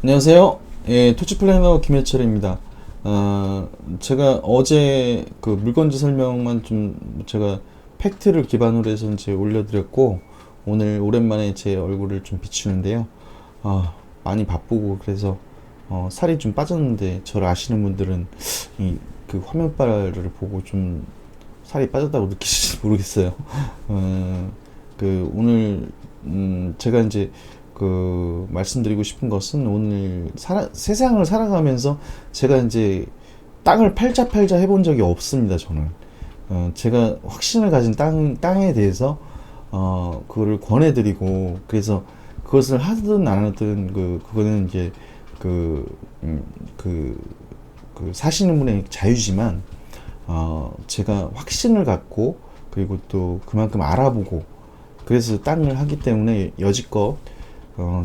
안녕하세요. 예, 토치 플래너 김해철입니다. 제가 어제 그 물건지 설명만 좀 제가 팩트를 기반으로 해서 이제 올려드렸고, 오늘 오랜만에 제 얼굴을 좀 비추는데요. 많이 바쁘고 그래서 살이 좀 빠졌는데, 저를 아시는 분들은 이 그 화면빨을 보고 좀 살이 빠졌다고 느끼실지 모르겠어요. 오늘 제가 이제 말씀드리고 싶은 것은, 오늘 세상을 살아가면서 제가 이제 땅을 팔자 해본 적이 없습니다. 저는 제가 확신을 가진 땅에 대해서 그거를 권해드리고, 그래서 그것을 하든 안 하든 그거는 이제 그, 음, 그, 사시는 분의 자유지만, 제가 확신을 갖고, 그리고 또 그만큼 알아보고, 그래서 땅을 하기 때문에 여지껏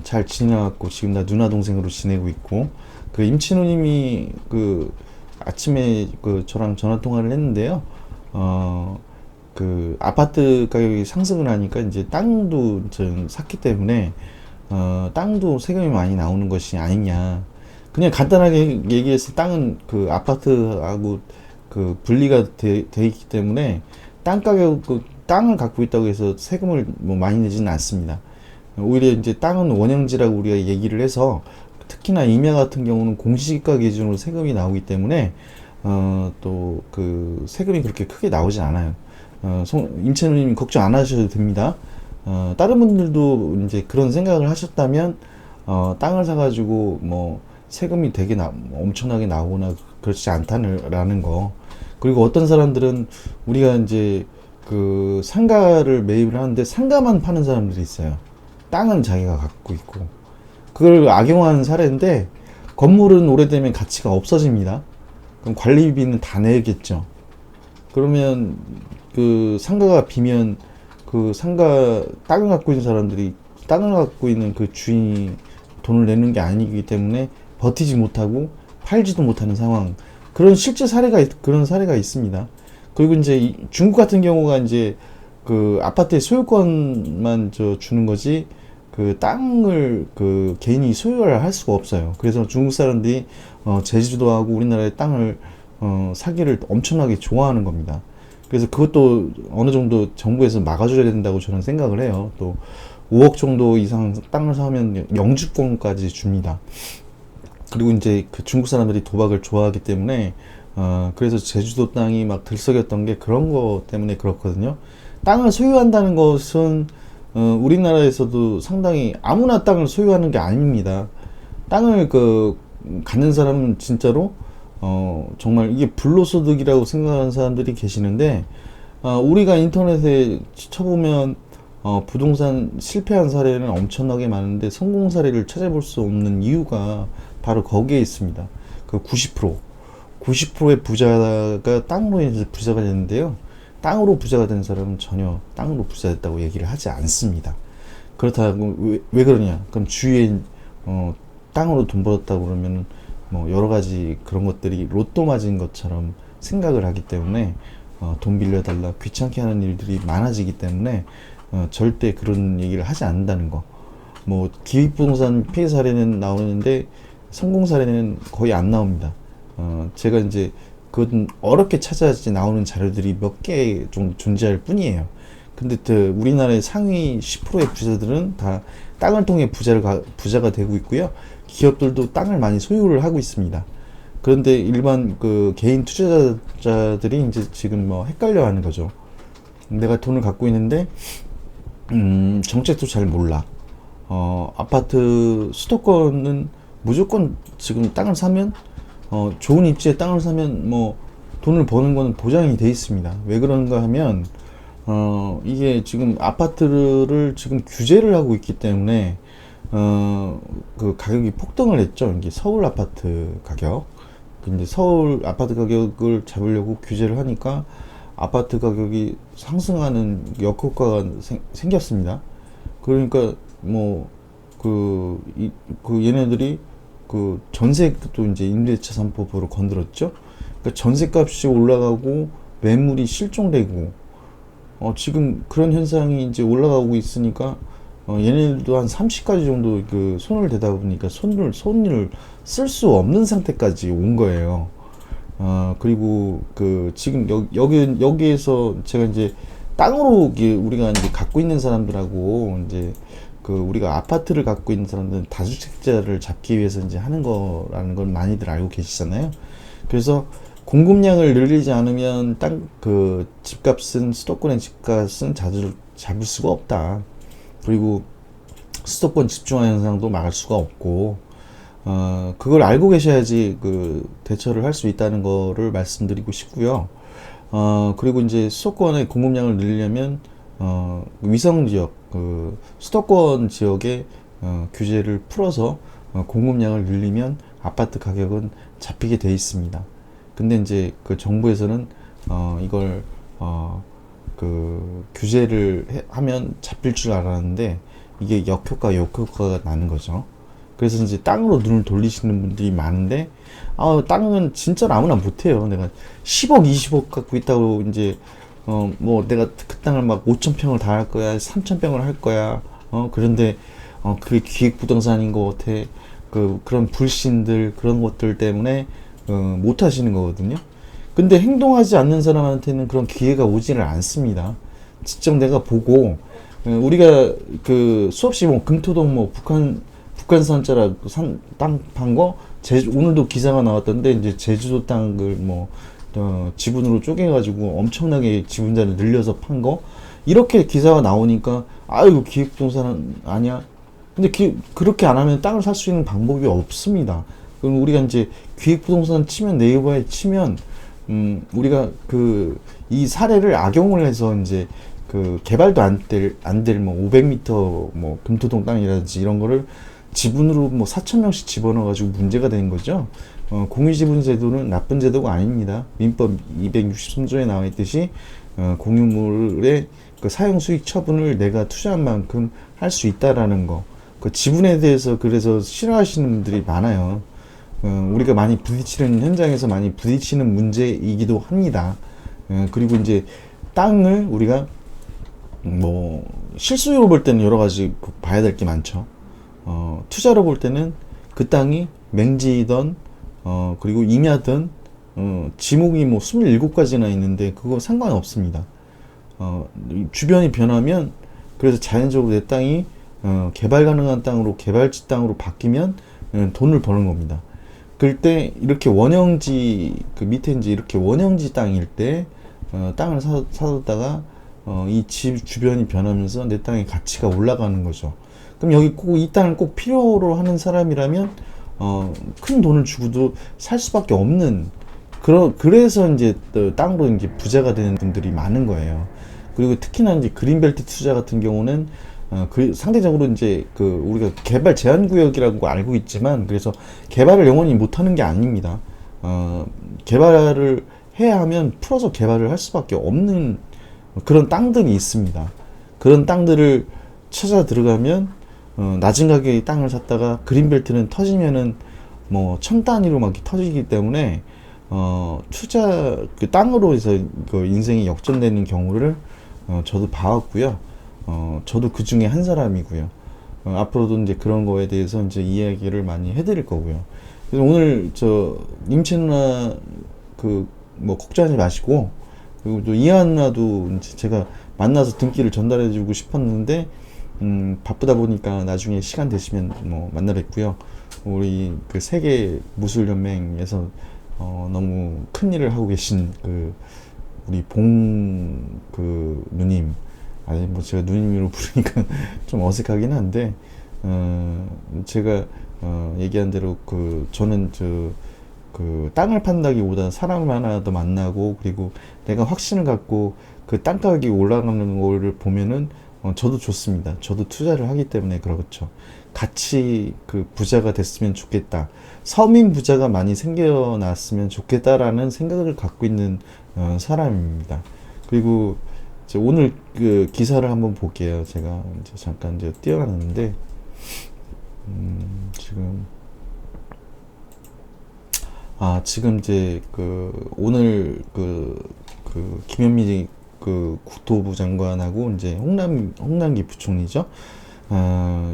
잘 지내왔고, 지금 다 누나 동생으로 지내고 있고, 임친우님이 아침에 저랑 전화 통화를 했는데요. 아파트 가격이 상승을 하니까 이제 땅도 좀 샀기 때문에 땅도 세금이 많이 나오는 것이 아니냐. 그냥 간단하게 얘기해서, 땅은 아파트하고 분리가 돼 있기 때문에 땅 가격, 땅을 갖고 있다고 해서 세금을 뭐 많이 내지는 않습니다. 오히려 이제 땅은 원형지라고 우리가 얘기를 해서, 특히나 임야 같은 경우는 공시지가 기준으로 세금이 나오기 때문에 또 세금이 그렇게 크게 나오지 않아요. 임채누님 걱정 안 하셔도 됩니다. 다른 분들도 이제 그런 생각을 하셨다면 땅을 사가지고 뭐 세금이 되게 엄청나게 나오거나 그렇지 않다는 거. 그리고 어떤 사람들은, 우리가 이제 상가를 매입을 하는데 상가만 파는 사람들이 있어요. 땅은 자기가 갖고 있고, 그걸 악용하는 사례인데, 건물은 오래되면 가치가 없어집니다. 그럼 관리비는 다 내겠죠. 그러면 상가가 비면, 상가 땅을 갖고 있는 사람들이, 땅을 갖고 있는 주인이 돈을 내는 게 아니기 때문에 버티지 못하고 팔지도 못하는 상황. 그런 사례가 있습니다. 그리고 이제 중국 같은 경우가 이제 아파트의 소유권만 주는 거지, 땅을 개인이 소유를 할 수가 없어요. 그래서 중국 사람들이 제주도하고 우리나라의 땅을 사기를 엄청나게 좋아하는 겁니다. 그래서 그것도 어느 정도 정부에서 막아줘야 된다고 저는 생각을 해요. 또 5억 정도 이상 땅을 사면 영주권까지 줍니다. 그리고 이제 중국 사람들이 도박을 좋아하기 때문에 그래서 제주도 땅이 막 들썩였던 게 그런 거 때문에 그렇거든요. 땅을 소유한다는 것은 우리나라에서도 상당히 아무나 땅을 소유하는 게 아닙니다. 땅을 갖는 사람은 진짜로 정말 이게 불로소득이라고 생각하는 사람들이 계시는데, 우리가 인터넷에 쳐보면 부동산 실패한 사례는 엄청나게 많은데, 성공 사례를 찾아볼 수 없는 이유가 바로 거기에 있습니다. 90%의 부자가 땅으로 인해서 부자가 되는데요. 땅으로 부자가 된 사람은 전혀 땅으로 부자 됐다고 얘기를 하지 않습니다. 그렇다고 왜 그러냐? 그럼 주위에 땅으로 돈 벌었다고 그러면 뭐 여러 가지 그런 것들이 로또 맞은 것처럼 생각을 하기 때문에 돈 빌려달라 귀찮게 하는 일들이 많아지기 때문에 절대 그런 얘기를 하지 않는다는 거. 뭐 기획부동산 피해 사례는 나오는데 성공 사례는 거의 안 나옵니다. 제가 이제 그건 어렵게 찾아야지 나오는 자료들이 몇 개 정도 존재할 뿐이에요. 근데 우리나라의 상위 10%의 부자들은 다 땅을 통해 부자가 되고 있고요. 기업들도 땅을 많이 소유를 하고 있습니다. 그런데 일반 개인 투자자들이 이제 지금 뭐 헷갈려 하는 거죠. 내가 돈을 갖고 있는데 정책도 잘 몰라. 아파트 수도권은 무조건 지금 땅을 사면, 좋은 입지에 땅을 사면 뭐 돈을 버는 거는 보장이 돼 있습니다. 왜 그런가 하면 이게 지금 아파트를 지금 규제를 하고 있기 때문에 가격이 폭등을 했죠. 이게 서울 아파트 가격. 근데 서울 아파트 가격을 잡으려고 규제를 하니까 아파트 가격이 상승하는 역효과가 생겼습니다. 그러니까 뭐 얘네들이 전세도 이제 임대차 3법으로 건드렸죠. 그러니까 전세값이 올라가고 매물이 실종되고, 지금 그런 현상이 이제 올라가고 있으니까 얘네들도 한 30가지 정도 그 손을 대다 보니까 손을 쓸 수 없는 상태까지 온 거예요. 그리고 그 지금 여기에서 제가 이제 땅으로 우리가 이제 갖고 있는 사람들하고 이제 그 우리가 아파트를 갖고 있는 사람들은 다주택자를 잡기 위해서 이제 하는 거라는 걸 많이들 알고 계시잖아요. 그래서 공급량을 늘리지 않으면 그 집값은 수도권의 집값은 자주 잡을 수가 없다. 그리고 수도권 집중화 현상도 막을 수가 없고, 그걸 알고 계셔야지 그 대처를 할 수 있다는 거를 말씀드리고 싶고요. 그리고 이제 수도권의 공급량을 늘리려면, 위성 지역, 그 수도권 지역의 규제를 풀어서 공급량을 늘리면 아파트 가격은 잡히게 돼 있습니다. 근데 이제 그 정부에서는 이걸 그 규제를 하면 잡힐 줄 알았는데 이게 역효과가 나는 거죠. 그래서 이제 땅으로 눈을 돌리시는 분들이 많은데, 땅은 진짜로 아무나 못해요. 내가 10억, 20억 갖고 있다고 이제 뭐 내가 그 땅을 막 5,000평을 다 할 거야, 3,000평을 할 거야. 그런데 그게 기획부동산인 것 같아. 그런 불신들, 그런 것들 때문에 못 하시는 거거든요. 근데 행동하지 않는 사람한테는 그런 기회가 오지를 않습니다. 직접 내가 보고, 우리가 그 수없이 뭐 금토동 뭐 북한산자라 땅 판 거, 오늘도 기사가 나왔던데, 이제 제주도 땅을 뭐 지분으로 쪼개가지고 엄청나게 지분자를 늘려서 판 거, 이렇게 기사가 나오니까 이거 기획부동산 아니야? 근데 그렇게 안 하면 땅을 살 수 있는 방법이 없습니다. 그럼 우리가 이제 기획부동산 치면, 네이버에 치면 우리가 이 사례를 악용을 해서 이제 그 개발도 안 될 뭐 500m 뭐 금토동 땅이라든지 이런 거를 지분으로 뭐 4,000명씩 집어넣어가지고 문제가 된 거죠. 공유지분 제도는 나쁜 제도가 아닙니다. 민법 263조에 나와 있듯이 공유물의 그 사용 수익 처분을 내가 투자한 만큼 할 수 있다라는 거. 그 지분에 대해서 그래서 싫어하시는 분들이 많아요. 우리가 많이 부딪히는 현장에서 많이 부딪히는 문제이기도 합니다. 그리고 이제 땅을 우리가 뭐 실수요로 볼 때는 여러 가지 봐야 될 게 많죠. 투자로 볼 때는 그 땅이 맹지이던 그리고 임야든 지목이 뭐 27가지나 있는데 그거 상관없습니다. 주변이 변하면, 그래서 자연적으로 내 땅이 개발 가능한 땅으로, 개발지 땅으로 바뀌면 돈을 버는 겁니다. 그럴 때 이렇게 원형지, 그 밑에 이제 이렇게 원형지 땅일 때 땅을 사뒀다가 이 집 주변이 변하면서 내 땅의 가치가 올라가는 거죠. 그럼 여기 꼭 이 땅을 꼭 필요로 하는 사람이라면 큰 돈을 주고도 살 수밖에 없는, 그래서 이제 또 땅으로 이제 부자가 되는 분들이 많은 거예요. 그리고 특히나 이제 그린벨트 투자 같은 경우는 상대적으로 이제 우리가 개발 제한 구역이라고 알고 있지만, 그래서 개발을 영원히 못 하는 게 아닙니다. 개발을 해야 하면 풀어서 개발을 할 수밖에 없는 그런 땅들이 있습니다. 그런 땅들을 찾아 들어가면 낮은 가격에 땅을 샀다가 그린벨트는 터지면은 뭐 1000단위로 막 터지기 때문에 투자 그 땅으로 해서 그 인생이 역전되는 경우를 저도 봐왔고요. 저도 그 중에 한 사람이고요. 앞으로도 이제 그런 거에 대해서 이제 이야기를 많이 해드릴 거고요. 그래서 오늘 임채 누나 뭐 걱정하지 마시고, 그리고 또 이한 누나도 이제 제가 만나서 등기를 전달해주고 싶었는데 바쁘다 보니까 나중에 시간 되시면 뭐 만나 뵙고요. 우리 그 세계 무술 연맹에서 너무 큰 일을 하고 계신 우리 누님, 아니 뭐 제가 누님으로 부르니까 좀 어색하긴 한데, 제가 얘기한 대로 저는 땅을 판다기보다 사람을 하나 더 만나고, 그리고 내가 확신을 갖고 그 땅 가격이 올라가는 거를 보면은 저도 좋습니다. 저도 투자를 하기 때문에 그렇죠. 같이 부자가 됐으면 좋겠다. 서민 부자가 많이 생겨났으면 좋겠다라는 생각을 갖고 있는 사람입니다. 그리고 오늘 기사를 한번 볼게요. 제가 이제 잠깐 뛰어갔는데, 지금 이제 오늘 김현미 국토부 장관하고 이제 홍남기 부총리죠.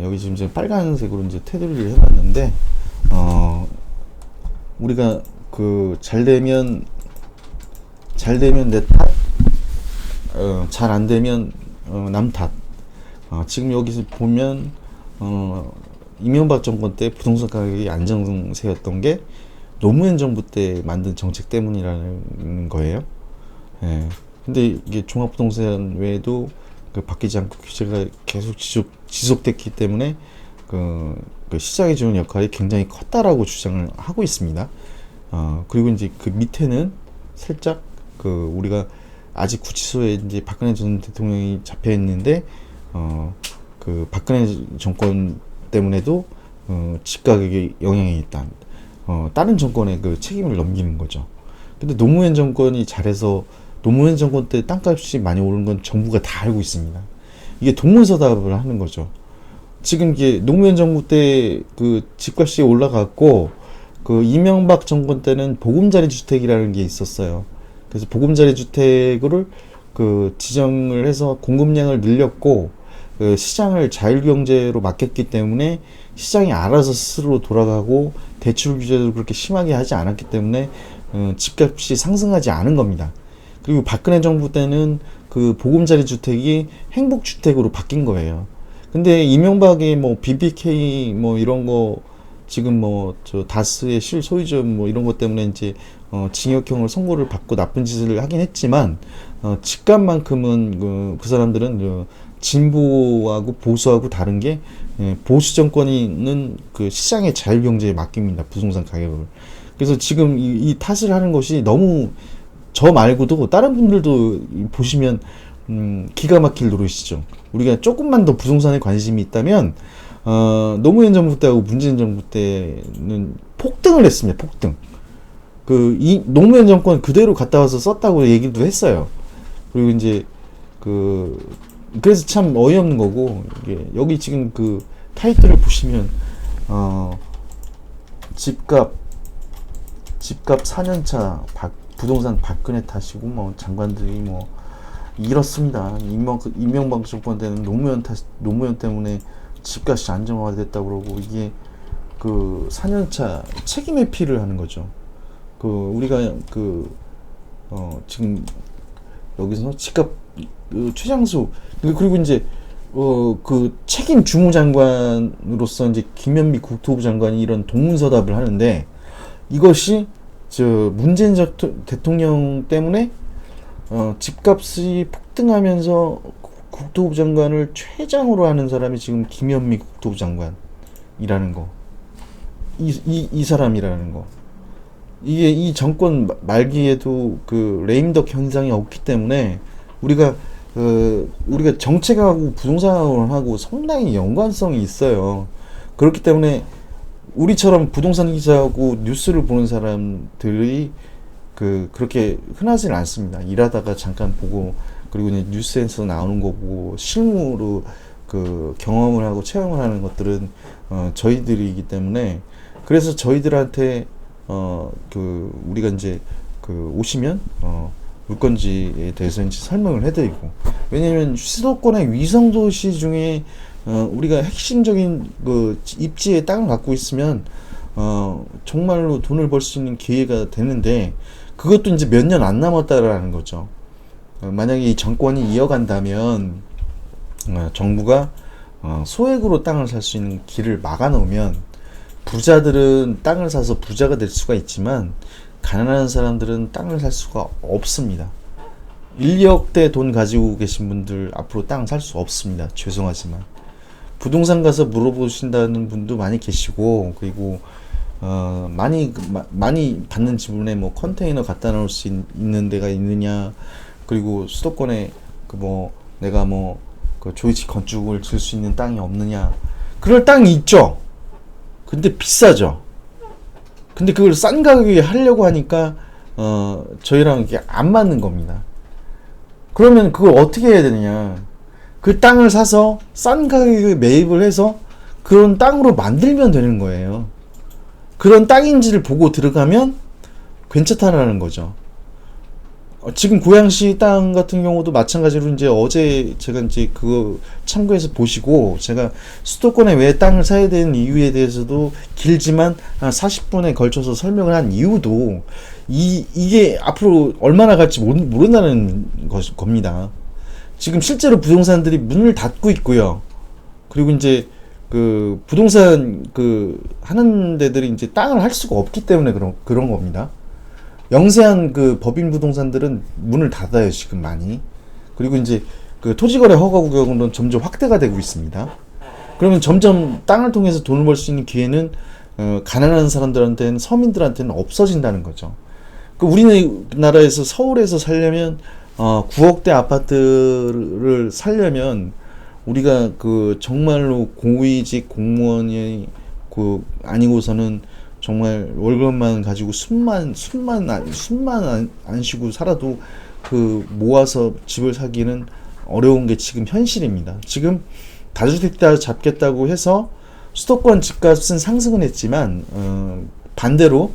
여기 지금 이제 빨간색으로 이제 테두리를 해놨는데, 우리가 그 잘 되면 내 탓, 잘 안 되면 남 탓. 지금 여기서 보면 이명박 정권 때 부동산 가격이 안정세였던 게 노무현 정부 때 만든 정책 때문이라는 거예요. 예. 근데 이게 종합부동산 외에도 바뀌지 않고 규제가 계속 지속됐기 때문에 그 시장에 주는 역할이 굉장히 컸다라고 주장을 하고 있습니다. 그리고 이제 그 밑에는 살짝 우리가 아직 구치소에 이제 박근혜 전 대통령이 잡혀 있는데 그 박근혜 정권 때문에도 집 가격에 영향이 있다. 다른 정권의 그 책임을 넘기는 거죠. 근데 노무현 정권이 잘해서 노무현 정권 때 땅값이 많이 오른 건 정부가 다 알고 있습니다. 이게 동문서답을 하는 거죠. 지금 이게 노무현 정부 때 그 집값이 올라갔고 그 이명박 정권 때는 보금자리 주택이라는 게 있었어요. 그래서 보금자리 주택을 그 지정을 해서 공급량을 늘렸고 그 시장을 자율경제로 맡겼기 때문에 시장이 알아서 스스로 돌아가고 대출 규제도 그렇게 심하게 하지 않았기 때문에 집값이 상승하지 않은 겁니다. 그리고 박근혜 정부 때는 그 보금자리 주택이 행복주택으로 바뀐 거예요. 근데 이명박이 뭐 BBK 뭐 이런 거 지금 뭐 저 다스의 실소유주 뭐 이런 것 때문에 이제 징역형을 선고를 받고 나쁜 짓을 하긴 했지만 집값만큼은 그 사람들은 진보하고 보수하고 다른 게 보수 정권이는 그 시장의 자율경제에 맡깁니다. 부동산 가격을. 그래서 지금 이 탓을 하는 것이 너무 저 말고도 다른 분들도 보시면 기가 막힐 노릇이죠. 우리가 조금만 더 부동산에 관심이 있다면 노무현 정부 때하고 문재인 정부 때는 폭등을 했습니다. 폭등. 이 노무현 정권 그대로 갔다 와서 썼다고 얘기도 했어요. 그리고 이제 그래서 참 어이없는 거고, 이게 여기 지금 그 타이틀을 보시면 집값 4년차 부동산 박근혜 탓이고 뭐 장관들이 뭐 이렇습니다. 이명박 정권 때는 노무현 때문에 집값이 안정화됐다고 그러고, 이게 그 4년차 책임 회피를 하는 거죠. 우리가 지금 여기서 집값 최장수 그리고 이제 그 책임 주무장관으로서 이제 김현미 국토부 장관이 이런 동문서답을 하는데, 이것이 문재인 대통령 때문에 집값이 폭등하면서 국토부 장관을 최장으로 하는 사람이 지금 김현미 국토부 장관이라는 거. 이 사람이라는 거. 이게 이 정권 말기에도 그 레임덕 현상이 없기 때문에 우리가 정책하고 부동산하고 상당히 연관성이 있어요. 그렇기 때문에 우리처럼 부동산 기자하고 뉴스를 보는 사람들이 그렇게 흔하지는 않습니다. 일하다가 잠깐 보고, 그리고 이제 뉴스에서 나오는 거 보고 실무로 경험을 하고 체험을 하는 것들은 저희들이기 때문에, 그래서 저희들한테 우리가 이제 오시면 물건지에 대해서 이제 설명을 해드리고, 왜냐면 수도권의 위성도시 중에 우리가 핵심적인 입지의 땅을 갖고 있으면 정말로 돈을 벌 수 있는 기회가 되는데, 그것도 이제 몇 년 안 남았다라는 거죠. 만약에 이 정권이 이어간다면 정부가 소액으로 땅을 살 수 있는 길을 막아 놓으면 부자들은 땅을 사서 부자가 될 수가 있지만 가난한 사람들은 땅을 살 수가 없습니다. 1억대 돈 가지고 계신 분들 앞으로 땅 살 수 없습니다. 죄송하지만. 부동산 가서 물어보신다는 분도 많이 계시고, 그리고 많이 받는 지분에 뭐 컨테이너 갖다 놓을 수 있는 데가 있느냐, 그리고 수도권에 내가 조이치 건축을 질 수 있는 땅이 없느냐. 그럴 땅이 있죠. 근데 비싸죠. 근데 그걸 싼 가격에 하려고 하니까 저희랑 이게 안 맞는 겁니다. 그러면 그걸 어떻게 해야 되느냐. 그 땅을 사서 싼 가격에 매입을 해서 그런 땅으로 만들면 되는 거예요. 그런 땅인지를 보고 들어가면 괜찮다라는 거죠. 지금 고양시 땅 같은 경우도 마찬가지로 이제 어제 제가 이제 그거 참고해서 보시고 제가 수도권에 왜 땅을 사야 되는 이유에 대해서도 길지만 한 40분에 걸쳐서 설명을 한 이유도 이게 앞으로 얼마나 갈지 모른다는 겁니다. 지금 실제로 부동산들이 문을 닫고 있고요. 그리고 이제 그 부동산 그 하는 데들이 이제 땅을 할 수가 없기 때문에 그런 겁니다. 영세한 그 법인 부동산들은 문을 닫아요, 지금 많이. 그리고 이제 그 토지거래 허가 구역은 점점 확대가 되고 있습니다. 그러면 점점 땅을 통해서 돈을 벌 수 있는 기회는 가난한 사람들한테는, 서민들한테는 없어진다는 거죠. 그 우리나라에서 서울에서 살려면 9억대 아파트를 살려면 우리가 그 정말로 고위직 공무원이 그 아니고서는 정말 월급만 가지고 숨만 안 쉬고 살아도 그 모아서 집을 사기는 어려운 게 지금 현실입니다. 지금 다주택자 잡겠다고 해서 수도권 집값은 상승은 했지만 반대로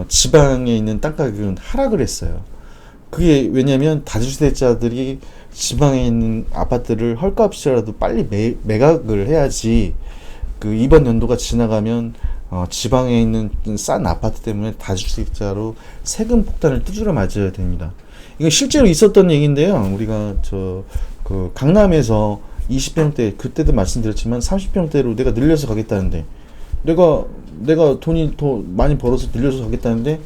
지방에 있는 땅 가격은 하락을 했어요. 그게 왜냐면 다주택자들이 지방에 있는 아파트를 헐값이라도 빨리 매각을 해야지 그 이번 연도가 지나가면 지방에 있는 싼 아파트 때문에 다주택자로 세금 폭탄을 두드려 맞아야 됩니다. 이거 실제로 있었던 얘기인데요. 우리가 그 강남에서 20평대 그때도 말씀드렸지만 30평대로 내가 늘려서 가겠다는데 내가 돈이 더 많이 벌어서 늘려서 가겠다는데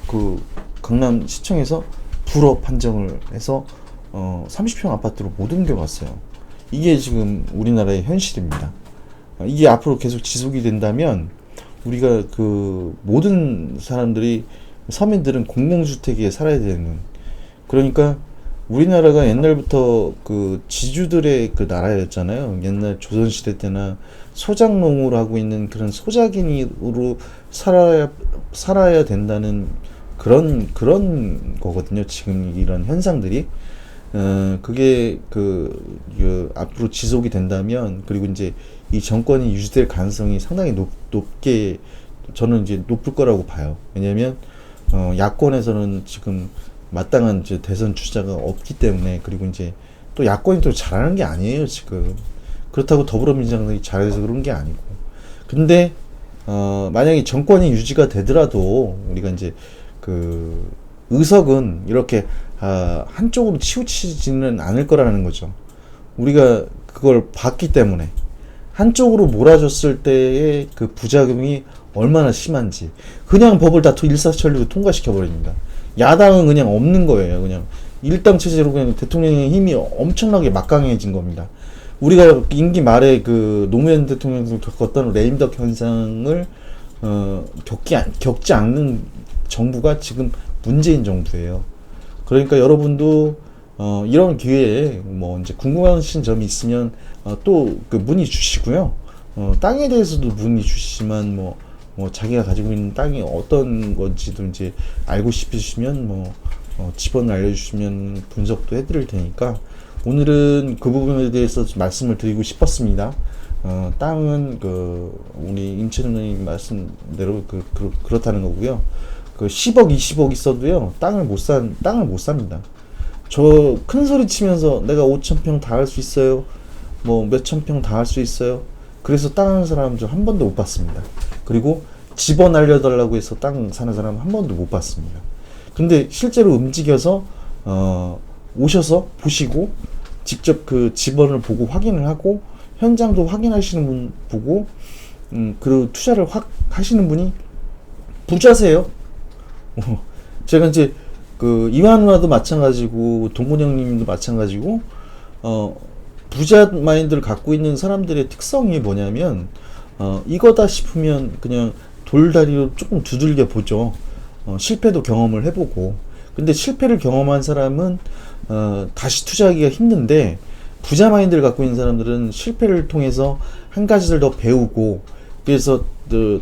그 강남 시청에서 불허 판정을 해서 30평 아파트로 못 옮겨갔어요. 이게 지금 우리나라의 현실입니다. 이게 앞으로 계속 지속이 된다면 우리가 그 모든 사람들이 서민들은 공공주택에 살아야 되는, 그러니까 우리나라가 옛날부터 그 지주들의 그 나라였잖아요. 옛날 조선시대 때나 소작농을 하고 있는 그런 소작인으로 살아야 된다는 그런 거거든요. 지금 이런 현상들이. 그게 앞으로 지속이 된다면, 그리고 이제 이 정권이 유지될 가능성이 상당히 높게 저는 이제 높을 거라고 봐요. 왜냐면 야권에서는 지금 마땅한 이제 대선 주자가 없기 때문에, 그리고 이제 또 야권이 또 잘하는 게 아니에요, 지금. 그렇다고 더불어민주당이 잘해서 그런 게 아니고. 근데 만약에 정권이 유지가 되더라도 우리가 이제 그 의석은 이렇게 한쪽으로 치우치지는 않을 거라는 거죠. 우리가 그걸 봤기 때문에 한쪽으로 몰아줬을 때의 그 부작용이 얼마나 심한지. 그냥 법을 다 일사천리로 통과시켜 버립니다. 야당은 그냥 없는 거예요. 그냥 일당 체제로 그냥 대통령의 힘이 엄청나게 막강해진 겁니다. 우리가 임기 말에 그 노무현 대통령이 겪었던 레임덕 현상을 겪지 않는 정부가 지금 문재인 정부예요. 그러니까 여러분도 이런 기회에 뭐 이제 궁금하신 점이 있으면 또 그 문의 주시고요. 땅에 대해서도 문의 주시지만 뭐 자기가 가지고 있는 땅이 어떤 건지도 이제 알고 싶으시면 집번을 알려주시면 분석도 해드릴 테니까 오늘은 그 부분에 대해서 말씀을 드리고 싶었습니다. 땅은 우리 임채널님 말씀대로 그렇다는 거고요. 10억, 20억 있어도요, 땅을 못 삽니다. 저 큰 소리 치면서 내가 5,000평 다 할 수 있어요. 몇천 평 다 할 수 있어요. 그래서 땅 하는 사람 저 한 번도 못 봤습니다. 그리고 집원 알려달라고 해서 땅 사는 사람 한 번도 못 봤습니다. 근데 실제로 움직여서, 오셔서 보시고, 직접 그 집원을 보고 확인을 하고, 현장도 확인하시는 분 보고, 그리고 투자를 확 하시는 분이 부자세요. 제가 이제 이완 누나도 마찬가지고 동근 형님도 마찬가지고 부자 마인드를 갖고 있는 사람들의 특성이 뭐냐면 이거다 싶으면 그냥 돌다리로 조금 두들겨 보죠. 실패도 경험을 해보고. 근데 실패를 경험한 사람은 다시 투자하기가 힘든데, 부자 마인드를 갖고 있는 사람들은 실패를 통해서 한 가지를 더 배우고, 그래서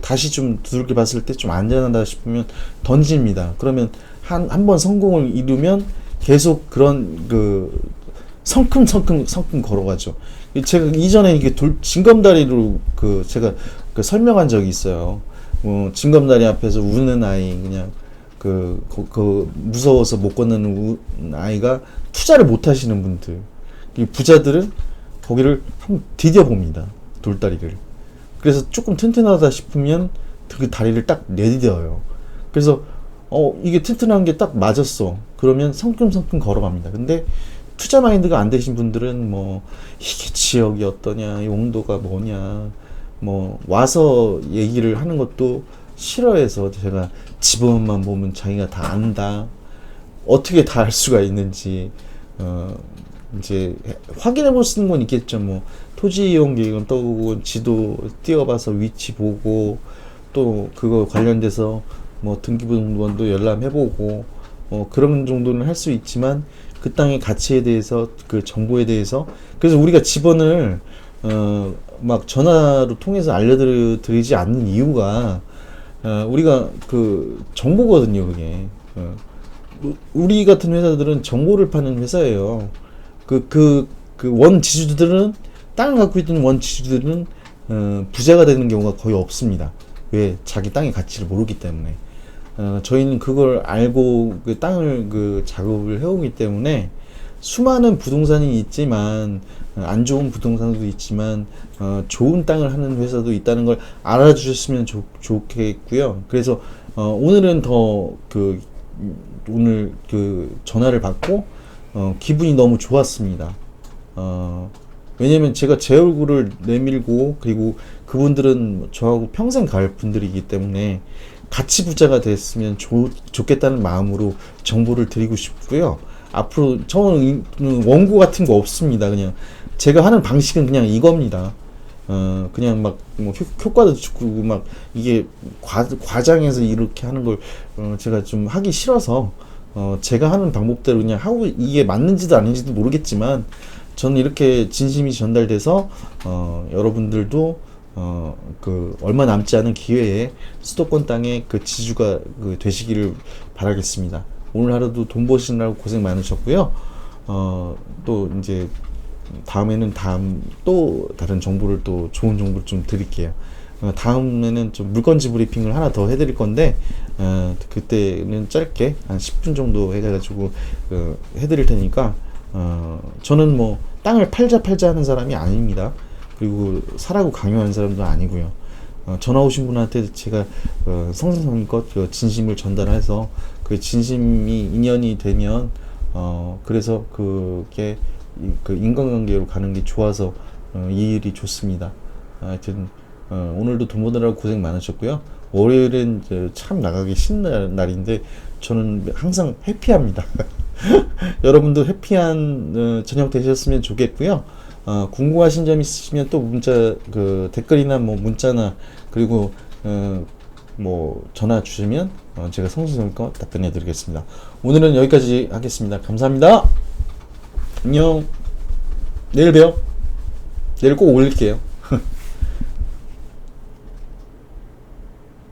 다시 좀 두들겨 봤을 때 좀 안전하다 싶으면 던집니다. 그러면 한 번 성공을 이루면 계속 그런 성큼 걸어가죠. 제가 이전에 이게 징검다리로 제가 설명한 적이 있어요. 징검다리 앞에서 우는 아이, 그냥 무서워서 못 건너는 아이가 투자를 못 하시는 분들, 이 부자들은 거기를 한번 디뎌 봅니다. 돌다리를. 그래서 조금 튼튼하다 싶으면 그 다리를 딱 내디뎌요. 그래서 이게 튼튼한 게 딱 맞았어. 그러면 성큼성큼 걸어갑니다. 근데 투자 마인드가 안 되신 분들은 뭐 이게 지역이 어떠냐, 용도가 뭐냐, 뭐 와서 얘기를 하는 것도 싫어해서 제가 지번만 보면 자기가 다 안다. 어떻게 다 알 수가 있는지 이제 확인해 볼 수 있는 건 있겠죠. 뭐 토지 이용 계획은 떠보고 지도 띄워봐서 위치 보고 또 그거 관련돼서 뭐 등기부등본도 열람해보고 그런 정도는 할 수 있지만 그 땅의 가치에 대해서 그 정보에 대해서 그래서 우리가 집원을 막 전화로 통해서 알려드리지 않는 이유가 우리가 그 정보거든요. 그게 우리 같은 회사들은 정보를 파는 회사예요. 원 지주들은 땅을 갖고 있던 원 지주들은 부자가 되는 경우가 거의 없습니다. 왜? 자기 땅의 가치를 모르기 때문에. 저희는 그걸 알고 그 땅을 그 작업을 해오기 때문에 수많은 부동산이 있지만 안 좋은 부동산도 있지만 좋은 땅을 하는 회사도 있다는 걸 알아주셨으면 좋겠고요. 그래서 오늘은 오늘 그 전화를 받고 기분이 너무 좋았습니다. 왜냐면 제가 제 얼굴을 내밀고 그리고 그분들은 저하고 평생 갈 분들이기 때문에 같이 부자가 됐으면 좋겠다는 마음으로 정보를 드리고 싶고요. 앞으로 저는 원고 같은 거 없습니다. 그냥 제가 하는 방식은 그냥 이겁니다. 그냥 막 뭐 효과도 주고 막 이게 과장해서 이렇게 하는 걸 제가 좀 하기 싫어서 제가 하는 방법대로 그냥 하고 이게 맞는지도 아닌지도 모르겠지만 저는 이렇게 진심이 전달돼서 여러분들도 얼마 남지 않은 기회에 수도권 땅의 그 지주가 되시기를 바라겠습니다. 오늘 하루도 돈 버시느라고 고생 많으셨고요. 또 이제 다음에는 또 다른 정보를 또 좋은 정보를 좀 드릴게요. 다음에는 좀 물건지 브리핑을 하나 더 해드릴 건데 그때는 짧게 한 10분 정도 해가지고 해드릴 테니까 저는 뭐 땅을 팔자 하는 사람이 아닙니다. 그리고 사라고 강요하는 사람도 아니고요. 전화 오신 분한테 제가 성심성의껏 진심을 전달해서 그 진심이 인연이 되면 그래서 그게 그 인간관계로 가는 게 좋아서 이 일이 좋습니다. 하여튼 오늘도 돈 버느라고 고생 많으셨고요. 월요일은 참 나가기 싫은 날인데 저는 항상 해피합니다. 여러분도 해피한 저녁 되셨으면 좋겠고요. 궁금하신 점 있으시면 또 문자 댓글이나 뭐 문자나 그리고 뭐 전화 주시면 제가 성심성의껏 답변해 드리겠습니다. 오늘은 여기까지 하겠습니다. 감사합니다. 안녕. 내일 봬요. 내일 꼭 올릴게요.